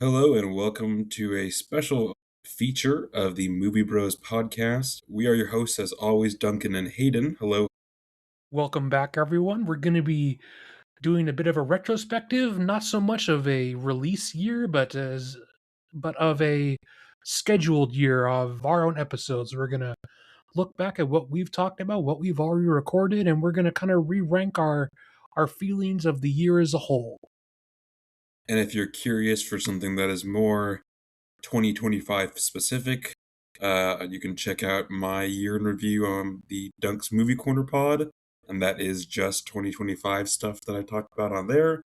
Hello, and welcome to a special feature of the Movie Bros podcast. We are your hosts, as always, Duncan and Hayden. Hello. Welcome back, everyone. We're going to be doing a bit of a retrospective, not so much of a release year, but of a scheduled year of our own episodes. We're going to look back at what we've talked about, what we've already recorded, and we're going to kind of re-rank our feelings of the year as a whole. And if you're curious for something that is more 2025 specific, you can check out my year in review on the Dunk's Movie Corner pod, and that is just 2025 stuff that I talked about on there.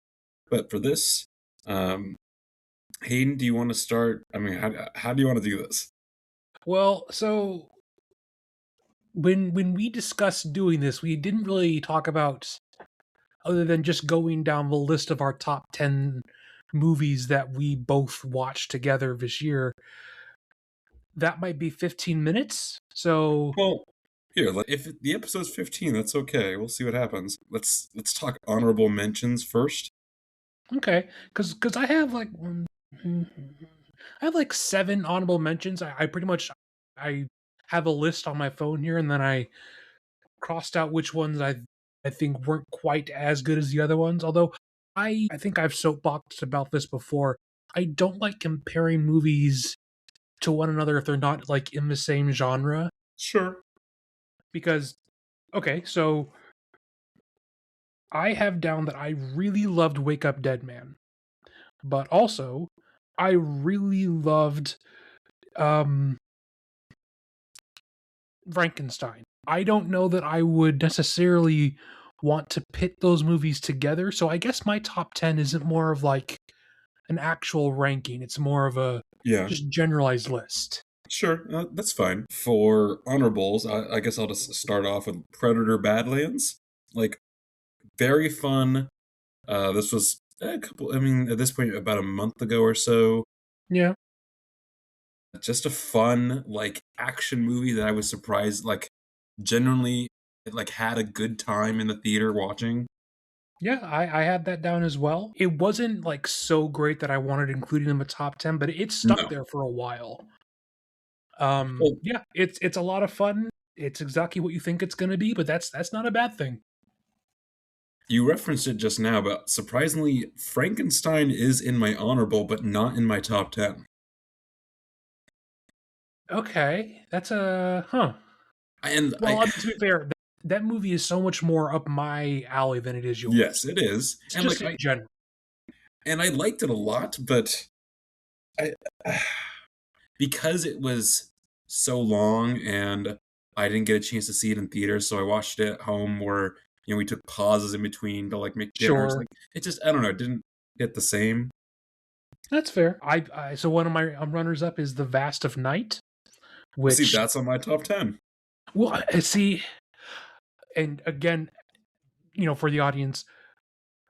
But for this, Hayden, do you want to start? I mean, how do you want to do this? Well, so when we discussed doing this, we didn't really talk about other than just going down the list of our top 10 movies that we both watched together this year. That might be 15 minutes. So, Well, here, if the episode's 15, that's okay. We'll see what happens. Let's talk honorable mentions first. okay, cuz I have like I have like 7 honorable mentions. I pretty much I have a list on my phone here, and then I crossed out which ones I think weren't quite as good as the other ones. Although I think I've soapboxed about this before. I don't like comparing movies to one another if they're not like in the same genre, Sure. because okay, so I have down that I really loved Wake Up Dead Man, but also I really loved um Frankenstein. I don't know that I would necessarily want to pit those movies together, so I guess my top 10 isn't more of like an actual ranking, it's more of a Yeah, just generalized list. sure. That's fine. For honorables, I guess I'll just start off with Predator Badlands. Like, very fun. This was a couple, I mean, at this point, about a month ago or so. Yeah. Just a fun, action movie that I was surprised, genuinely, had a good time in the theater watching. Yeah, I had that down as well. It wasn't like so great that I wanted to include it in the top 10, but it stuck No. there for a while. Well, Yeah, it's a lot of fun. It's exactly what you think it's going to be, but that's not a bad thing. you referenced it just now, but surprisingly, Frankenstein is in my honorable, but not in my top 10. Okay, that's a huh. And Well, I mean, to be fair, that movie is so much more up my alley than it is yes, yours. it is. It's just in general. I liked it a lot, but I because it was so long and I didn't get a chance to see it in theaters, so I watched it at home where, we took pauses in between to make dinner. It's Sure, like it just I don't know, it didn't get the same. that's fair. I so one of my runners up is The Vast of Night, But see, which that's on my top 10. well, I see, and again, for the audience,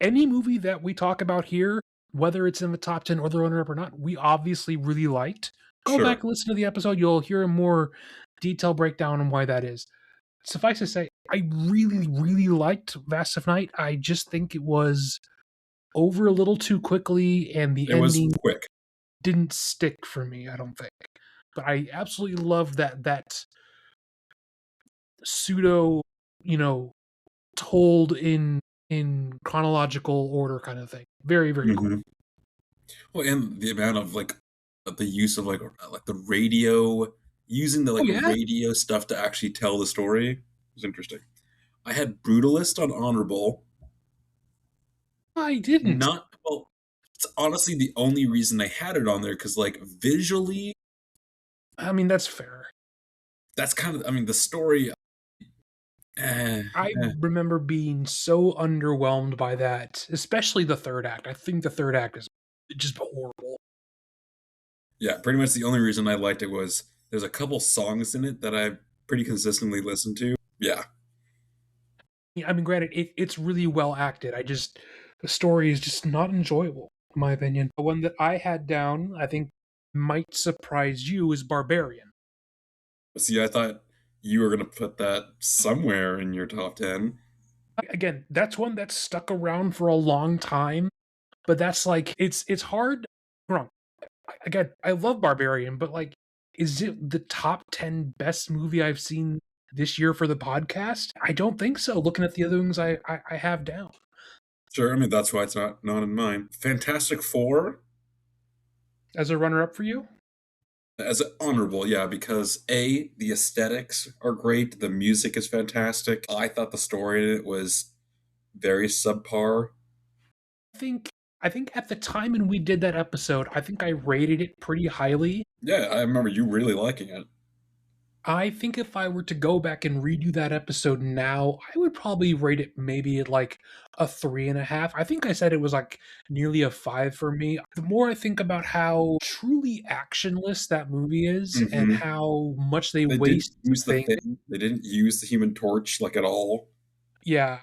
any movie that we talk about here, whether it's in the top 10 or the runner up or not, we obviously really liked. Go back Sure. and listen to the episode. You'll hear a more detailed breakdown on why that is. Suffice to say, I really, really liked Vast of Night. I just think it was over a little too quickly, and the It was ending quick. didn't stick for me, I don't think. But I absolutely love that pseudo, you know, told in chronological order kind of thing. Very, very cool. Mhm. Well, and the amount of, the use of, the radio using the, Oh yeah? radio stuff to actually tell the story was interesting. I had Brutalist on honorable. I didn't. Not well, it's honestly the only reason I had it on there because, visually, I mean, that's fair. that's kind of I mean, the story, I eh. remember being so underwhelmed by that, especially the third act. I think the third act is just horrible. Yeah, pretty much the only reason I liked it was there's a couple songs in it that I pretty consistently listened to. Yeah. I mean, granted, it's really well acted. The story is just not enjoyable, in my opinion. The one that I had down, I think might surprise you, is Barbarian. See, I thought you were gonna put that somewhere in your top 10. Again, that's one that's stuck around for a long time, but that's like it's hard. Wrong. Again, I love Barbarian, but like, is it the top 10 best movie I've seen this year for the podcast? I don't think so. Looking at the other things I have down Sure, I mean, that's why it's not in mine. Fantastic Four as a runner up for you. as an honorable, yeah, because A, the aesthetics are great, the music is fantastic. I thought the story in it was very subpar. I think I think at the time when we did that episode, I think I rated it pretty highly. Yeah, I remember you really liking it. I think if I were to go back and redo that episode now, I would probably rate it maybe at like a 3.5. I think I said it was like nearly a 5 for me. The more I think about how truly actionless that movie is and Mhm. how much they They didn't waste use the things, Thing, they didn't use the Human Torch, like, at all. yeah,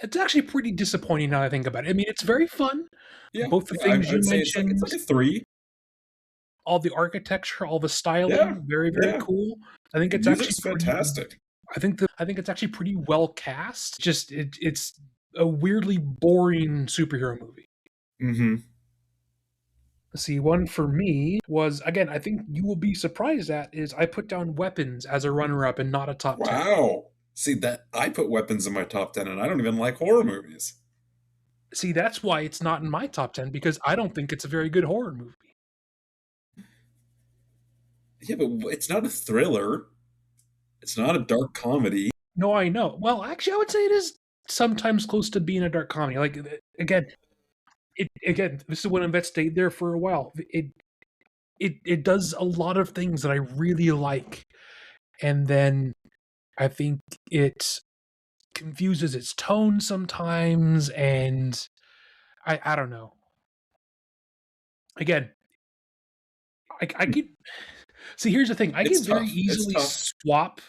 it's actually pretty disappointing now that I think about it. I mean, it's very fun. Yeah, Both the yeah, I things you I'd say it's mentioned, like a 3. all the architecture, all the Yeah, styling, very, very yeah. cool. I think The it's actually music's pretty fantastic. I think it's actually pretty well cast. Just it's a weirdly boring superhero movie. Mhm. Let's see, one for me was again, I think you will be surprised at is I put down Weapons as a runner up and not a top 10. Wow. See, that I put Weapons in my top 10, and I don't even like horror movies. See, that's why it's not in my top 10 because I don't think it's a very good horror movie. Yeah, but it's not a thriller. It's not a dark comedy. No, I know. Well, actually I would say it is sometimes close to being a dark comedy. Like again, this is when Yvette stayed there for a while. It does a lot of things that I really like, and then I think it confuses its tone sometimes, and I don't know. Again, I could see. Here's the thing: I It's could very tough. It's easily tough. swap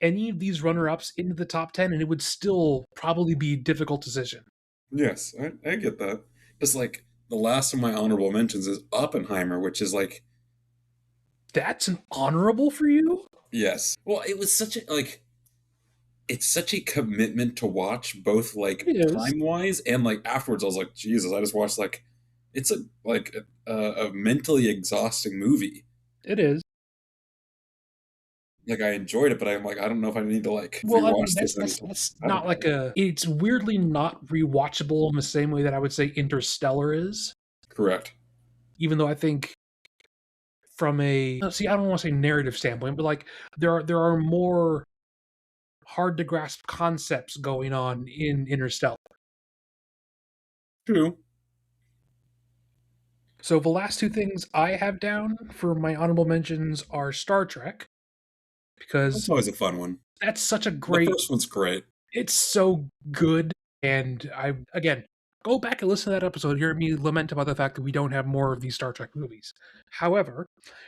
any of these runner-ups into the top 10, and it would still probably be a difficult decision. Yes, I get that. Just like the last of my honorable mentions is Oppenheimer, which is like, That's an honorable for you. yes. Well, it was such a like it's such a commitment to watch, both like It is. time wise and like afterwards. I was like, Jesus, I just watched like it's a mentally exhausting movie. It is. Like I enjoyed it, but I'm like, I don't know if I need to like Well, I mean, rewatch this anytime. that's I don't not know. like a. It's weirdly not rewatchable in the same way that I would say Interstellar is. Correct. Even though I think from a see, I don't want to say narrative standpoint, but like there are more hard to grasp concepts going on in Interstellar. True. So the last two things I have down for my honorable mentions are Star Trek That's because always a fun one. that's such a The great. first one's great. It's so good, and I again go back and listen to that episode. Hear me lament about the fact that we don't have more of these Star Trek movies. However,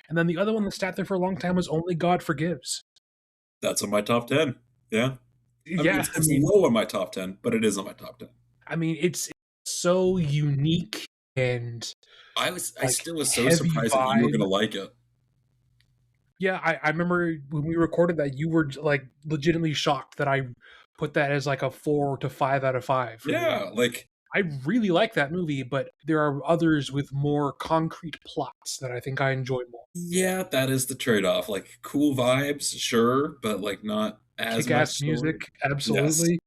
and then the other one that sat there for a long time was Only God Forgives. That's on my top 10. Yeah. I mean, Yeah, it's low on my top 10, but it is on my top 10. it's so unique and I like still was so heavy surprised that you were vibe. gonna like it. Yeah, I remember when we recorded that you were like legitimately shocked that I put that as like a 4 to 5 out of 5 for me. Yeah, like I really like that movie, but there are others with more concrete plots that I think I enjoy more. yeah, that is the trade-off. Like cool vibes, sure, but like not as much Kick-ass story. music, Yes. absolutely.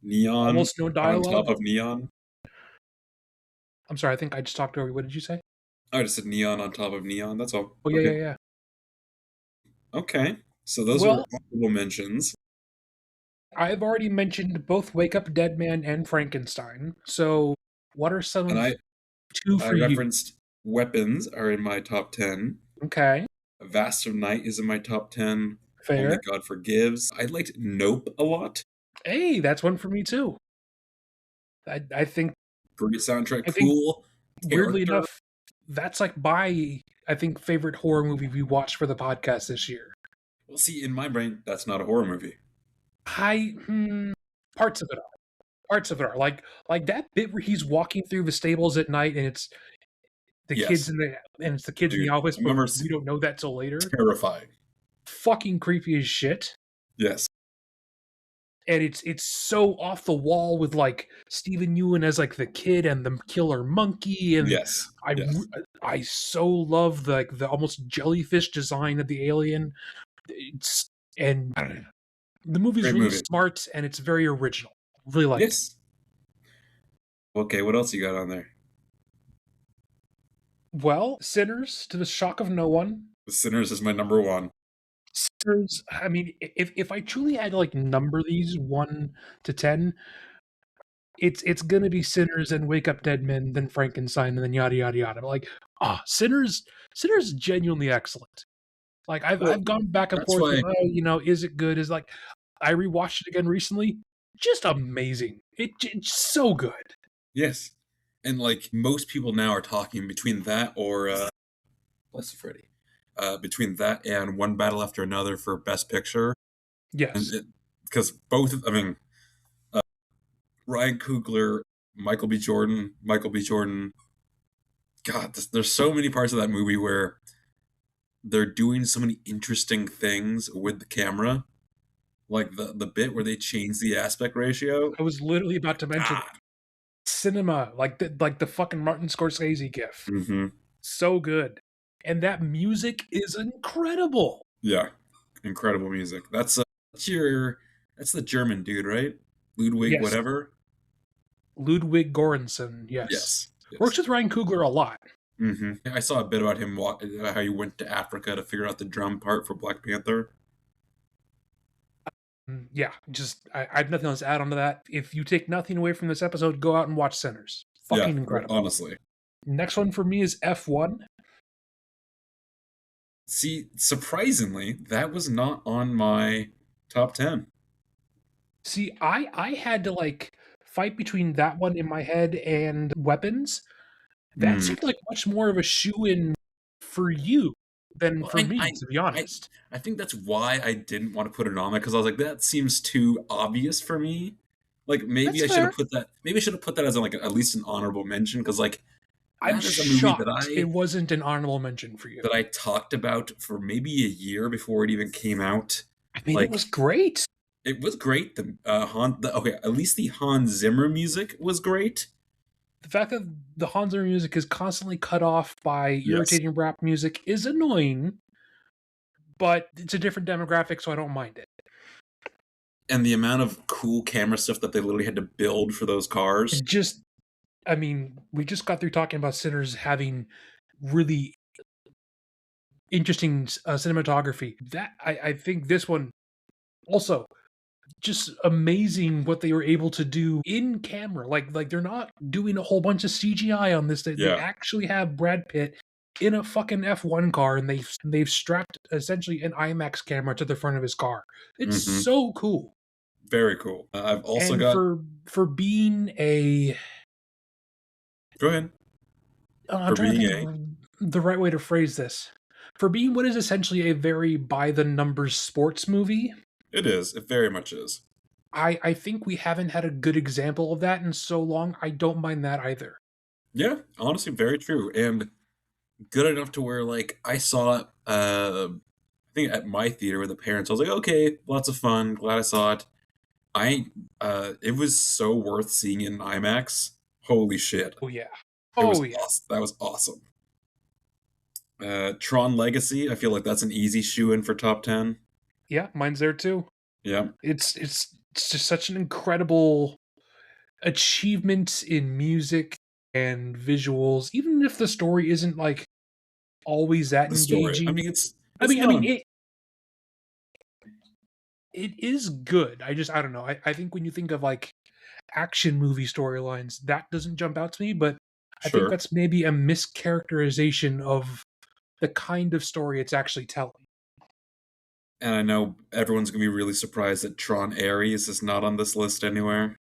Neon Almost no on dialogue. top of neon. I'm sorry, I think I just talked over you. What did you say? I just said neon on top of neon. That's all. Oh, yeah, yeah, Okay. yeah. Okay. So those were Well, honorable mentions. I've already mentioned both Wake Up Dead Man and Frankenstein. So, what are some And of I 2 I for you? referenced weapons are in my top 10. Okay, Vast of Night is in my top 10. Only fair. God Forgives. I liked Nope a lot. Hey, that's one for me too. I think Great soundtrack, I think cool weirdly character. enough, that's like my I think favorite horror movie we watched for the podcast this year. Well, see, in my brain, that's not a horror movie. I parts of it are. Parts of it are. Like that bit where he's walking through the stables at night and Yes, it's the kids in the dude. office, I but remember we don't know that till later. terrifying. fucking creepy as shit. Yes. And it's so off the wall with like Stephen Ewan as like the kid and the killer monkey, and Yes. I Yes. I so love the almost jellyfish design of the alien. It's and I don't know, the movie's Great really movie. smart and it's very original. Really like it. Yes. Okay, what else you got on there? Well, Sinners, to the shock of no one. The Sinners is my number one. Sinners, I mean, if I truly had to like number these 1 to 10, it's gonna be Sinners and Wake Up Dead Men, then Frankenstein, and then yada yada yada. But like, Sinners is genuinely excellent. Like Well, I've gone back and that's forth with, why. is it good? Is like I rewatched it again recently. Just amazing. It's so good. Yes. And like most people now are talking between that or bless you, Freddy. Between that and One Battle After Another for Best Picture, and Yes. because I mean, Ryan Coogler, Michael B. Jordan. God, there's so many parts of that movie where they're doing so many interesting things with the camera, like the bit where they change the aspect ratio. I was literally about to mention God. cinema, like the fucking Martin Scorsese gif. Mm-hmm. So good. And that music is incredible. Yeah, incredible music. That's your that's the German dude, right? Ludwig, Yes. whatever. Ludwig Göransson, yes. Yes. Works Yes. with Ryan Coogler a lot. Mm-hmm. I saw a bit about him, how he went to Africa to figure out the drum part for Black Panther. Yeah, just I have nothing else to add on to that. If you take nothing away from this episode, go out and watch Sinners. Yeah, Fucking incredible. honestly. Next one for me is F1. See, surprisingly, that was not on my top 10. See, I had to like fight between that one in my head and Weapons. That Hmm. seemed like much more of a shoe-in for you than Well, for me, to be I, honest. I think that's why I didn't want to put it on there because I was like, that seems too obvious for me. Like maybe That's I should fair. have put that. Maybe I should have put that as like at least an honorable mention because like I'm that is a movie that shocked it wasn't an honorable mention for you. I talked about for maybe a year before it even came out. I mean, it Like was great. it was great. Okay, at least the Hans Zimmer music was great. The fact that the Hans Zimmer music is constantly cut off by Yes. irritating rap music is annoying, but it's a different demographic, so I don't mind it. And the amount of cool camera stuff that they literally had to build for those cars. It just, I mean, we just got through talking about Sinners having really interesting cinematography. That I think this one also just amazing what they were able to do in camera. Like they're not doing a whole bunch of CGI on this. They Yeah. actually have Brad Pitt in a fucking F1 car, and they've strapped essentially an IMAX camera to the front of his car. It's Mhm. so cool. Very cool. I've also And got. for being a Go ahead. I'm For trying to being think of the right way to phrase this. For being what is essentially a very by the numbers sports movie, It is. It very much is. I think we haven't had a good example of that in so long. I don't mind that either. Yeah, honestly, very true. And good enough to where, like, I saw it, I think at my theater with the parents. I was like, okay, lots of fun. Glad I saw it. It was so worth seeing in IMAX. Holy shit. Oh yeah. It was Oh yeah. awesome. That was awesome. Tron Legacy, I feel like that's an easy shoe-in for top 10. Yeah, mine's there too. Yeah. It's just such an incredible achievement in music and visuals, even if the story isn't like always that The story. engaging. I mean, it's I mean, not. it is good. I don't know. I think when you think of like action movie storylines, that doesn't jump out to me, but I think Sure. that's maybe a mischaracterization of the kind of story it's actually telling. And I know everyone's gonna be really surprised that Tron Ares is not on this list anywhere.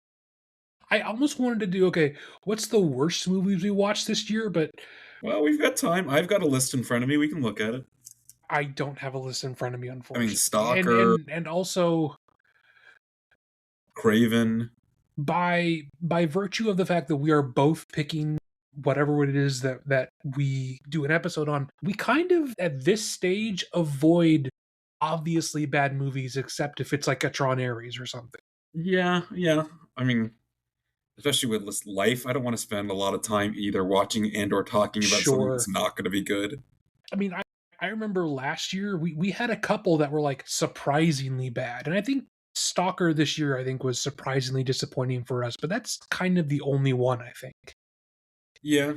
I almost wanted to do okay, what's the worst movies we watched this year, but Well, we've got time. I've got a list in front of me. We can look at it. I don't have a list in front of me, I mean, unfortunately. Stalker, And also Craven. by virtue of the fact that we are both picking whatever it is that we do an episode on, we kind of at this stage avoid obviously bad movies, except if it's like a Tron Ares or something. Yeah, yeah. I mean, especially with this life, I don't want to spend a lot of time either watching and or talking about something Sure. that's not going to be good. I mean, I remember last year we had a couple that were like surprisingly bad, and I think Stalker this year I think was surprisingly disappointing for us, but that's kind of the only one I think. Yeah,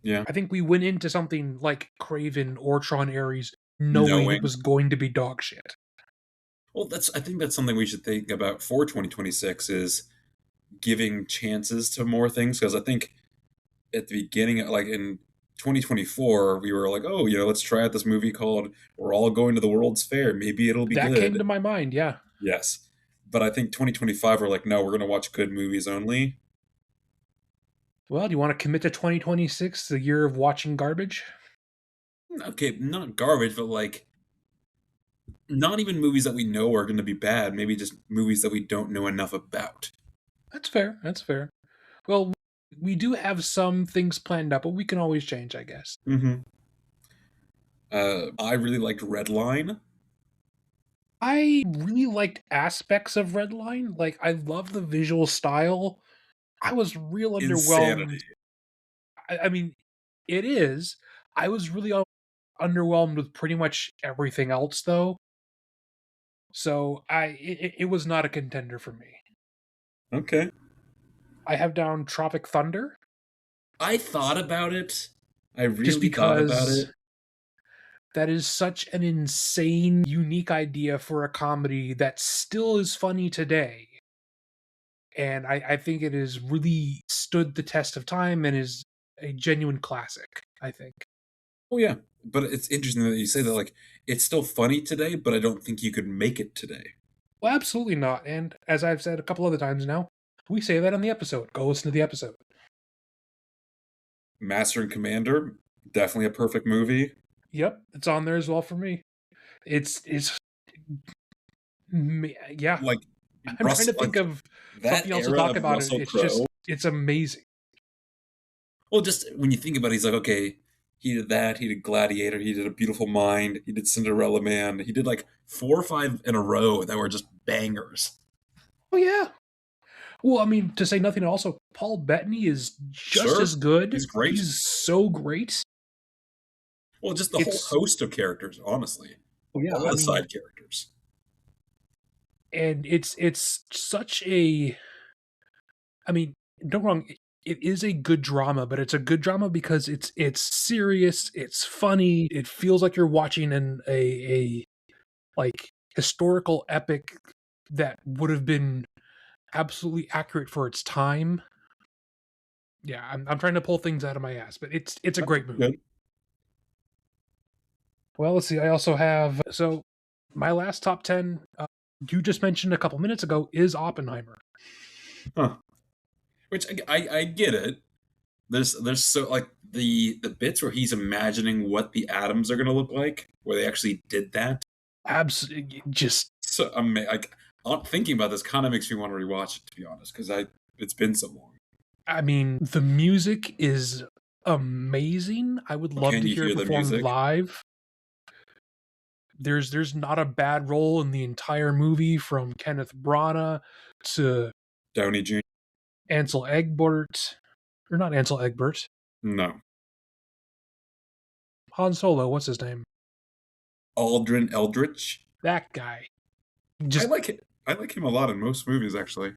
yeah. I think we went into something like Craven or Tron Ares knowing it Knowing. was going to be dog shit. Well, I think that's something we should think about for 2026 is giving chances to more things because I think at the beginning, like in 2024, we were like, oh, let's try out this movie called We're All Going to the World's Fair. Maybe it'll be That came good. to my mind, yeah. Yes. But I think 2025, we're like, no, we're going to watch good movies only. Well, do you want to commit to 2026, the year of watching garbage? Okay, not garbage, but like, not even movies that we know are going to be bad. Maybe just movies that we don't know enough about. That's fair. That's fair. Well, we do have some things planned up, but we can always change, I guess. Mm-hmm. I really liked Redline. I really liked aspects of Redline. Like, I love the visual style. I was real Insanity. underwhelmed. I mean, it is. I was really underwhelmed with pretty much everything else, though. So it was not a contender for me. Okay. I have down Tropic Thunder I thought about it. I just really thought about because it. that is such an insane, unique idea for a comedy that still is funny today. And I think it has really stood the test of time and is a genuine classic, I think. Oh yeah, but it's interesting that you say that. Like, it's still funny today, but I don't think you could make it today. Well, absolutely not. And as I've said a couple other times now, we say that on the episode. Go listen to the episode. Master and Commander, definitely a perfect movie. Yep, it's on there as well for me. It's yeah. Like I'm trying to think like of that something else to era talk of about it. Russell Crowe. It's amazing. Well, just when you think about it, he's like, okay, he did that, he did Gladiator, he did A Beautiful Mind, he did Cinderella Man, he did like 4 or 5 in a row that were just bangers. Oh yeah. Well, I mean, to say nothing. Also, Paul Bettany is just Sure, as good. he's great. He's so great. Well, just the whole It's host of characters, honestly, oh yeah. all I the mean, side characters. and it's such a. I mean, don't get me wrong. It is a good drama, but it's a good drama because it's serious. It's funny. It feels like you're watching a like historical epic that would have been absolutely accurate for its time. Yeah, I'm trying to pull things out of my ass, but it's a That's great movie. good. Well, let's see. I also have my last top 10. You just mentioned a couple minutes ago is Oppenheimer. Huh. Which I get it. There's so like the bits where he's imagining what the atoms are going to look like, where they actually did that. Absolutely, just So like thinking about this kind of makes me want to rewatch it, to be honest, because it's been so long. I mean, the music is amazing. I would love Can to you hear it hear the performed music? live. There's not a bad role in the entire movie, from Kenneth Branagh to Downey Jr. Ansel Egbert, or not Ansel Egbert, No, Han Solo. What's his name? Aldrin Eldritch. That guy. I Just like it. I like him a lot in most movies, actually.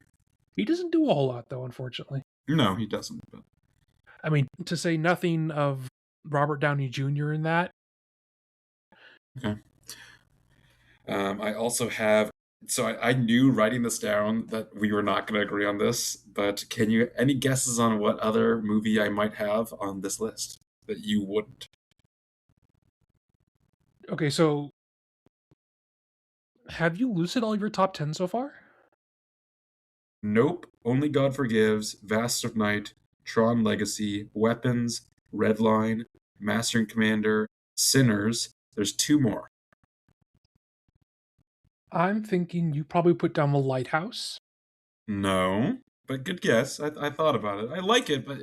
he doesn't do a whole lot though, unfortunately. No, he doesn't. But I mean, to say nothing of Robert Downey Jr. in that. okay. I also have. So I knew writing this down that we were not going to agree on this, but can you any guesses on what other movie I might have on this list that you wouldn't? Okay, so have you lucid all of your top 10 so far? Nope. Only God Forgives, Vast of Night, Tron Legacy, Weapons, Redline, Master and Commander, Sinners. There's 2 more. I'm thinking you probably put down The Lighthouse. No, but good guess. I thought about it. I like it, but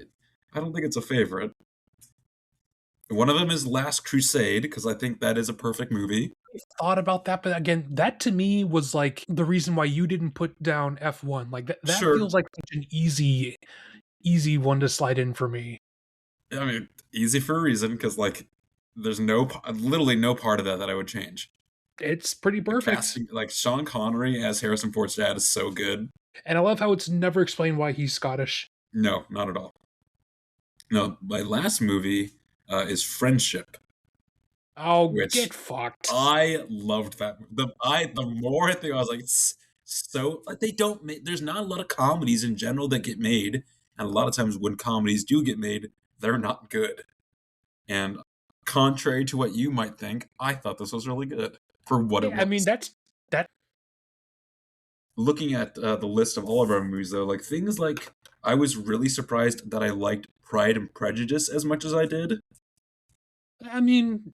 I don't think it's a favorite. One of them is Last Crusade, because I think that is a perfect movie. thought about that, but again, that to me was like the reason why you didn't put down F1. Like that Sure. feels like such an easy one to slide in for me. I mean, easy for a reason, because like, there's literally no part of that I would change. It's pretty The perfect. casting, like Sean Connery as Harrison Ford's dad, is so good. And I love how it's never explained why he's Scottish. No, not at all. No, my last movie is Friendship, Oh, which get fucked. I loved that. The more I think, I was like, so like they don't make. There's not a lot of comedies in general that get made, and a lot of times when comedies do get made, they're not good. And contrary to what you might think, I thought this was really good for what it Yeah, I mean was. that Looking at the list of all of our movies, though, like things like I was really surprised that I liked Pride and Prejudice as much as I did. I mean,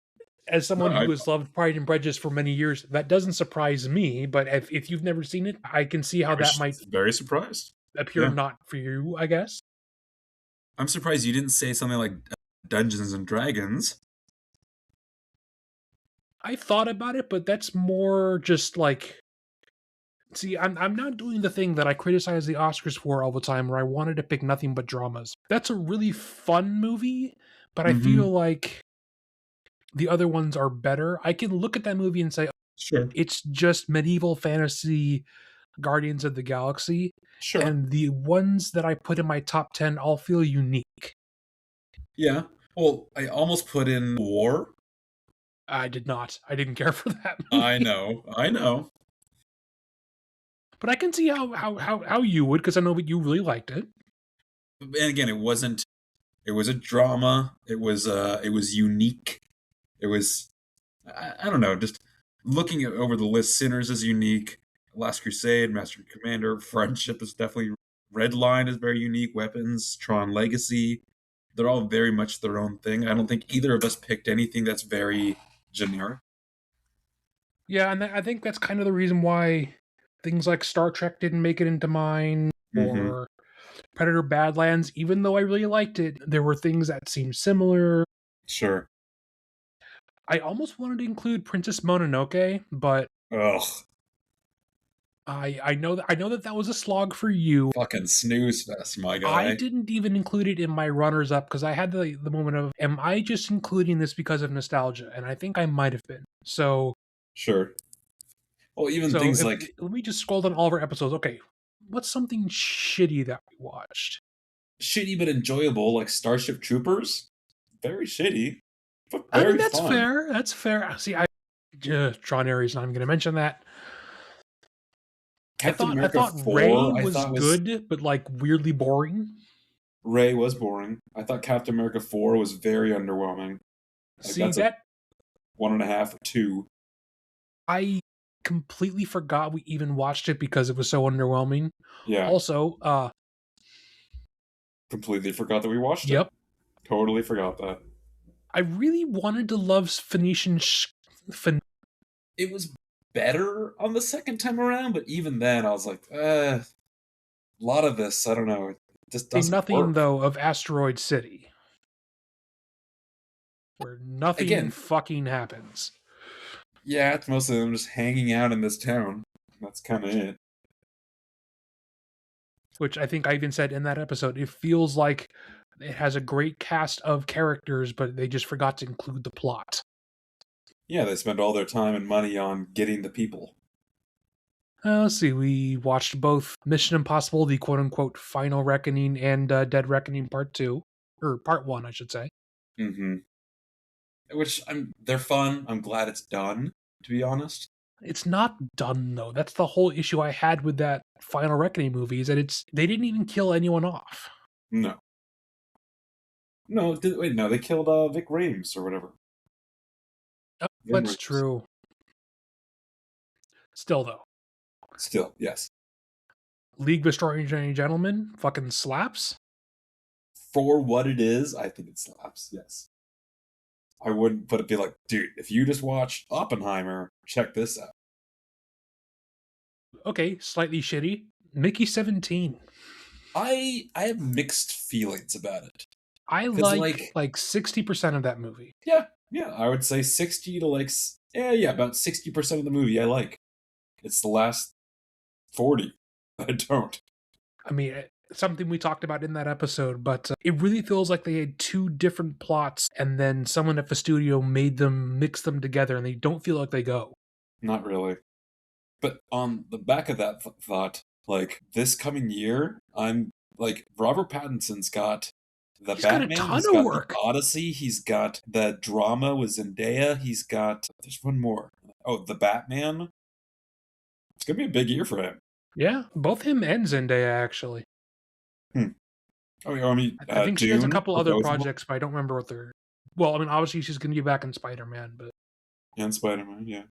as No, someone who has loved Pride and Prejudice for many years, that doesn't surprise me. But if you've never seen it, I can see how I that was might very surprised. appear Yeah, not for you, I guess. I'm surprised you didn't say something like Dungeons and Dragons. I thought about it, but that's more just like, see, I'm not doing the thing that I criticize the Oscars for all the time, where I wanted to pick nothing but dramas. That's a really fun movie, but I Mm-hmm. feel like the other ones are better. I can look at that movie and say Sure. it's just medieval fantasy Guardians of the Galaxy, Sure. and the ones that I put in my top 10 all feel unique. Yeah. Well, I almost put in War. I did not. I didn't care for that I movie. know. I know. But I can see how you would, because I know that you really liked it. And again, it wasn't. It was a drama. It was unique. It was. I don't know. Just looking over the list, Sinners is unique. Last Crusade, Master and Commander, Friendship is definitely. Red Line is very unique. Weapons, Tron Legacy, they're all very much their own thing. I don't think either of us picked anything that's very generic. Yeah, and I think that's kind of the reason why things like Star Trek didn't make it into mine, Mm-hmm. or Predator Badlands, even though I really liked it, there were things that seemed similar. Sure. I almost wanted to include Princess Mononoke, but Ugh. I know that was a slog for you. Fucking snooze fest, my I guy. didn't even include it in my runners up because I had the moment of, am I just including this because of nostalgia? And I think I might have been. Sure. Well, even So things if like let me just scroll down all of our episodes. Okay, what's something shitty that we watched? shitty but enjoyable, like Starship Troopers. Very shitty, but I mean, very that's fun. fair. That's fair. See, Tron Ares, not even going to mention that. Captain I America thought Ray 4, I was thought was good, but like weirdly boring. Ray was boring. I thought Captain America 4 was very underwhelming. Like See that's a that 1.5 or 2. I completely forgot we even watched it because it was so underwhelming. Yeah, Also, completely forgot that we watched it. yep, Totally forgot that. I really wanted to love Phoenician. It was better on the second time around, but even then, I was like, a lot of this, I don't know, it just Say doesn't nothing work. though of Asteroid City, where nothing Again, fucking happens. yeah, it's mostly them just hanging out in this town. That's kind of it. Which I think I even said in that episode. It feels like it has a great cast of characters, but they just forgot to include the plot. Yeah, they spend all their time and money on getting the people. Let's see. We watched both Mission Impossible, the quote unquote Final Reckoning, and Dead Reckoning Part 2, or Part 1, I should say. Mm-hmm. Which they're fun. I'm glad it's done, to be honest. It's not done though. That's the whole issue I had with that Final Reckoning movie, is that they didn't even kill anyone off. No. No, wait, no, they killed Vic Rames or whatever. Vin That's Rames. true. Still though, Still, yes. League of Extraordinary Gentlemen fucking slaps. For what it is, I think it slaps, yes. I wouldn't put it be like, dude, if you just watched Oppenheimer, check this out. Okay, slightly shitty. Mickey 17. I have mixed feelings about it. I Because like 60% of that movie. yeah, I would say 60 to like Yeah, about 60% of the movie I like. It's the last 40 I don't. I mean, something we talked about in that episode, but it really feels like they had two different plots, and then someone at the studio made them mix them together, and they don't feel like they go. Not really. But on the back of that thought, like this coming year, I'm like Robert Pattinson's got the He's got a Batman, ton he's of got the work. Odyssey, he's got the drama with Zendaya, he's got there's one more. Oh, the Batman. It's gonna be a big year for him. Yeah, both him and Zendaya actually. Hmm. Oh, I mean, I think she has a Dune couple for other both of them, projects, but I don't remember what they're. Well, I mean, obviously she's going to be back in Spider-Man, but and Spider-Man. Yeah.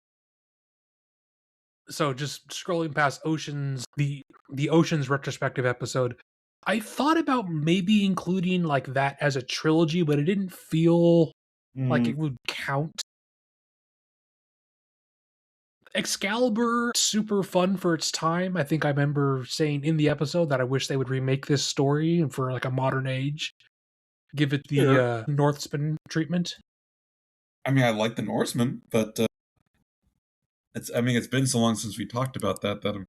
so just scrolling past Oceans, the Oceans retrospective episode, I thought about maybe including like that as a trilogy, but it didn't feel like Mm, it would count. Excalibur, super fun for its time. I think I remember saying in the episode that I wish they would remake this story for like a modern age, give it the sure. Northspin treatment. I mean, I like the Norseman, but it's. I mean, it's been so long since we talked about that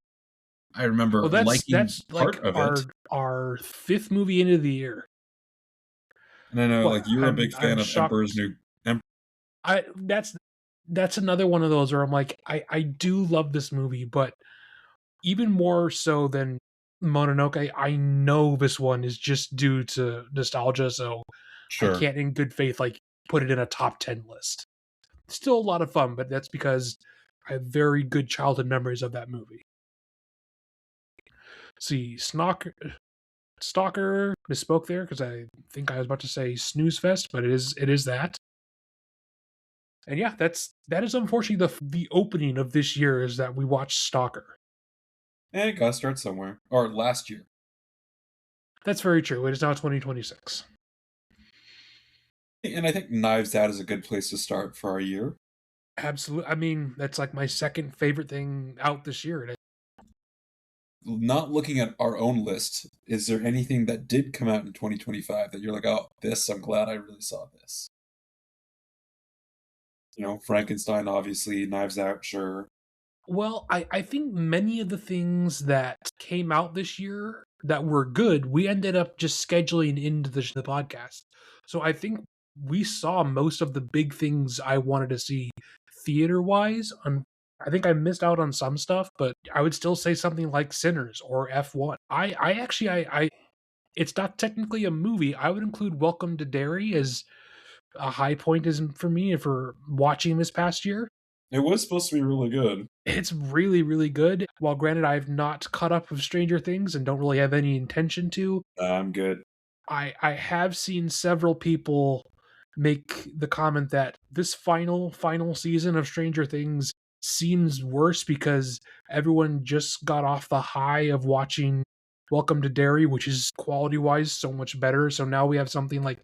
I remember Well, that's liking part like of it. our fifth movie into the year. And I know, What like, you were a big I'm fan of Emperor's shocked. New Em I that's another one of those where I'm like, I do love this movie, but even more so than Mononoke, I know this one is just due to nostalgia, so I Sure. can't in good faith like put it in a top 10 list. Still a lot of fun, but that's because I have very good childhood memories of that movie. See, Stalker misspoke there because I think I was about to say Snooze Fest, but it is that. And yeah, that is unfortunately the opening of this year is that we watched Stalker. Gotta start somewhere. Or last year. That's very true. It is now 2026. And I think Knives Out is a good place to start for our year. Absolutely. I mean, that's like my second favorite thing out this year. Not looking at our own list, is there anything that did come out in 2025 that you're like, "Oh, this, I'm glad I really saw this." You know, Frankenstein, obviously, Knives Out, sure. Well, I think many of the things that came out this year that were good, we ended up just scheduling into the podcast. So I think we saw most of the big things I wanted to see theater wise. I think I missed out on some stuff, but I would still say something like Sinners or F1. I actually, it's not technically a movie. I would include Welcome to Derry as a high point is for me for watching this past year. It was supposed to be really good. It's really, really good. While granted, I've not caught up with Stranger Things and don't really have any intention to, I'm good. I have seen several people make the comment that this final season of Stranger Things seems worse because everyone just got off the high of watching Welcome to Derry, which is quality wise so much better. So now we have something like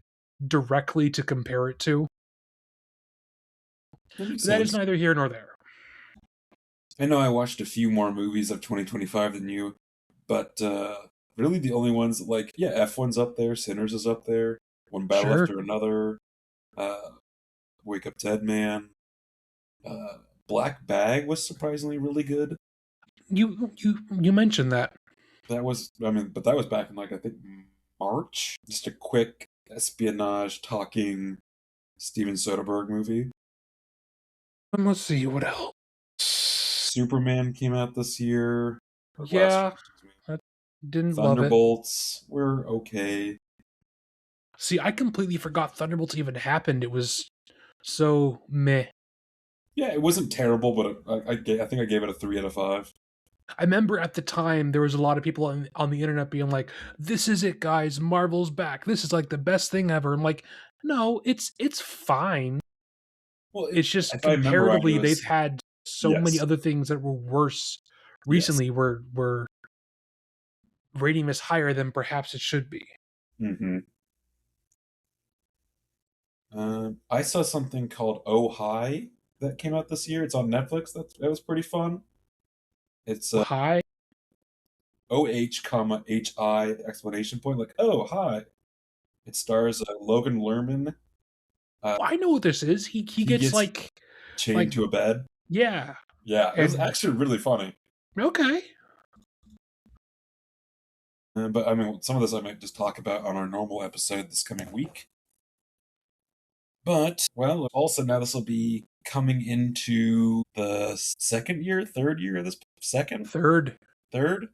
directly to compare it to. That makes But that is sense. neither here nor there. I know I watched a few more movies of 2025 than you, but really the only ones like, yeah, F1's up there, Sinners is up there, One Battle Sure. After Another, uh, Wake Up Dead Man. Black Bag was surprisingly really good. You mentioned that. That was, I mean, but that was back in like I think March. Just a quick espionage talking Steven Soderbergh movie. Let's see what else. Superman came out this year or last year. Yeah, Excuse me. I didn't love it. Thunderbolts were okay. See, I completely forgot Thunderbolts even happened. It was so meh. Yeah, it wasn't terrible, but I think I gave it a 3 out of 5. I remember at the time there was a lot of people on the internet being like, "This is it, guys! Marvel's back. This is like the best thing ever." I'm like, no, it's fine. Well, It's just if I remember right, it comparatively they've was had so many yes, other things that were worse yes. recently. Were rating this higher than perhaps it should be. Hmm. I saw something called Oh Hi that came out this year. It's on Netflix. That was pretty fun. It's Hi. OH comma HI explanation point, like, oh hi. It stars Logan Lerman. I know what this is. He He gets gets like chained Like, to a bed. yeah. Yeah, it was And actually really funny. okay. But I mean, some of this I might just talk about on our normal episode this coming week. But, well, also now this will be coming into the second year, third year of this second? Third. Third?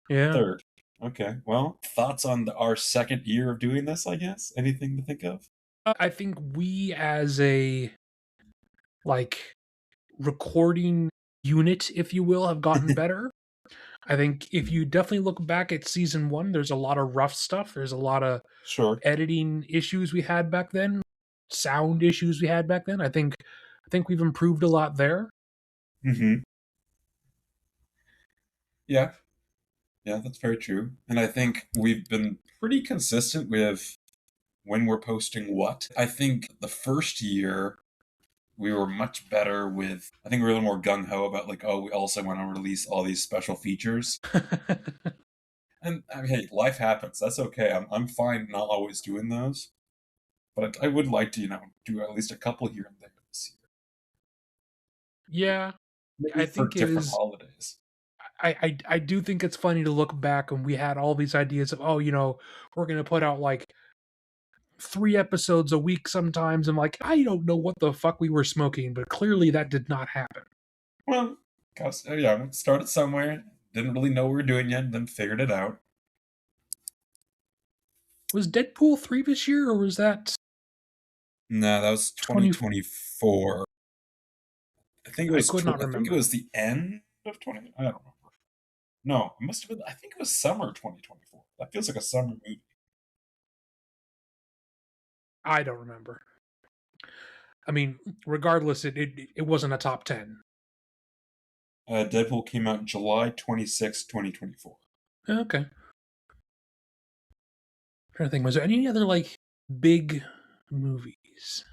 Yeah. Third. Okay. Well, thoughts on our second year of doing this, I guess? Anything to think of? I think we as a like recording unit, if you will, have gotten better. I think if you definitely look back at season one, there's a lot of rough stuff. There's a lot of Sure. editing issues we had back then, sound issues we had back then. I think we've improved a lot there. Mm-hmm. Yeah. Yeah, that's very true. And I think we've been pretty consistent with when we're posting what. I think the first year we were much better with, I think we were a little more gung ho about, like, oh, we also want to release all these special features. And I mean, hey, life happens. That's okay. I'm fine not always doing those. But I would like to, do at least a couple here and there this year. Yeah, Maybe I for think it different is. holidays. I do think it's funny to look back and we had all these ideas of, oh, we're gonna put out like 3 episodes a week sometimes. I'm like, I don't know what the fuck we were smoking, but clearly that did not happen. Well, yeah, we started somewhere. Didn't really know what we were doing yet, then figured it out. Was Deadpool 3 this year or was that No, that was 20? 2024. I think it I was. could not I think it remember. was the end of 20. I don't remember. No, it must have been. I think it was summer 2024. That feels like a summer movie. I don't remember. I mean, regardless, it wasn't a top 10. Deadpool came out July 26, 2024. Okay. Trying to think, was there any other like big movies?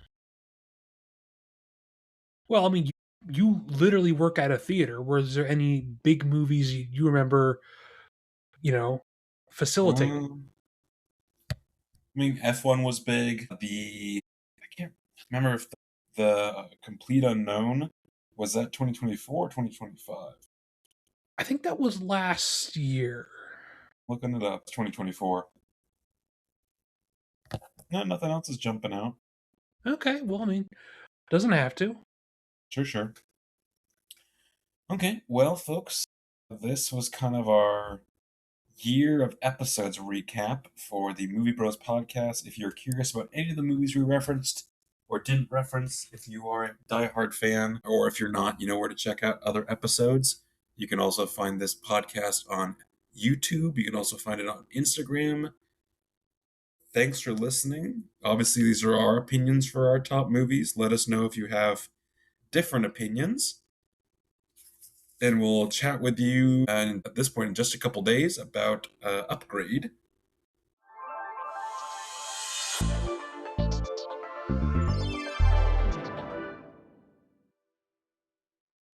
Well, I mean, you literally work at a theater. Was there any big movies you remember, you know, facilitating? I mean, F1 was big. I can't remember if the Complete Unknown was that 2024 or 2025. I think that was last year. Looking it up, 2024. No, nothing else is jumping out. Okay, well, I mean, doesn't have to. Sure, sure. Okay, well, folks, this was kind of our year of episodes recap for the Movie Bros podcast. If you're curious about any of the movies we referenced or didn't reference, if you are a diehard fan, or if you're not, you know where to check out other episodes. You can also find this podcast on YouTube. You can also find it on Instagram. Thanks for listening. Obviously, these are our opinions for our top movies. Let us know if you have different opinions. And we'll chat with you at this point in just a couple days about Upgrade.